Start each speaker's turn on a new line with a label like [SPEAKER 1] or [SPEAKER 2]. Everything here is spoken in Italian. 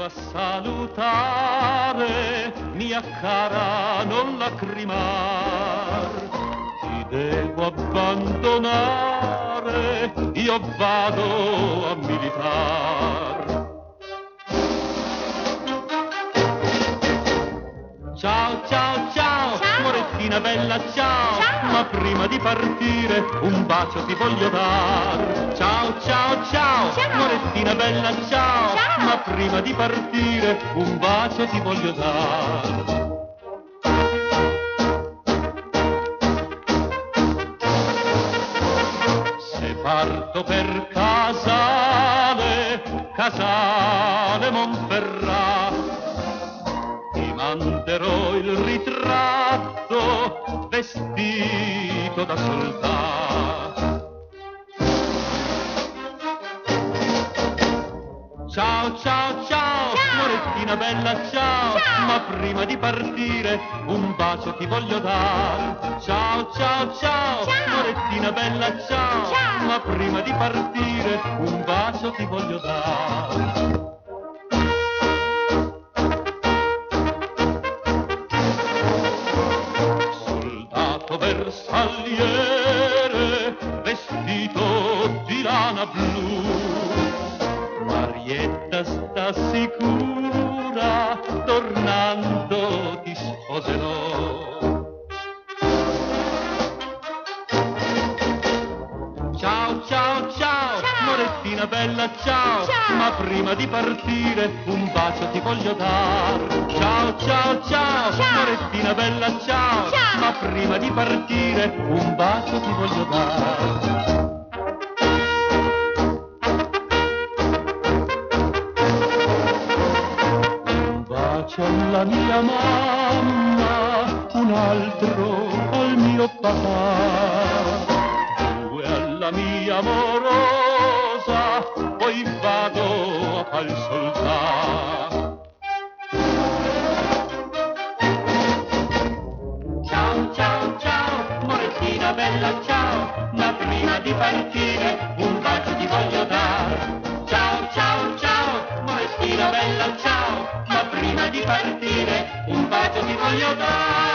[SPEAKER 1] a salutare, mia cara, non lacrimar. Ti devo abbandonare, io vado a militar. Ciao, ciao, ciao, ciao, Morettina bella, ciao. Ciao. Ma prima di partire un bacio ti voglio dar. Ciao, ciao, ciao, ciao, Morettina bella, ciao. Ciao. Ma prima di partire un bacio ti voglio dar. Se parto per Casale, Casale Monferrato, ti manderò il ritratto vestito da soldato. Ciao, ciao, ciao, Morettina bella, ciao. Ciao. Ma prima di partire un bacio ti voglio dar. Ciao, ciao, ciao, ciao, Morettina bella, ciao. Ciao. Ma prima di partire un bacio ti voglio dar. Bersagliere vestito di lana blu, Marietta sta sicura, tornando ti sposerò. Ciao, ciao, ciao, Morettina bella, ciao. Ciao. Ma prima di partire un bacio ti voglio dar. Ciao, ciao, ciao, ciao, Morettina bella, ciao. Ciao. Ma prima di partire un bacio ti voglio dar. Un bacio alla mia mamma, un altro al mio papà, la mia amorosa, poi vado a far soldato. Ciao, ciao, ciao, Morettina bella, ciao, ma prima di partire un bacio ti voglio dar. Ciao, ciao, ciao, Morettina bella, ciao, ma prima di partire un bacio ti voglio dar.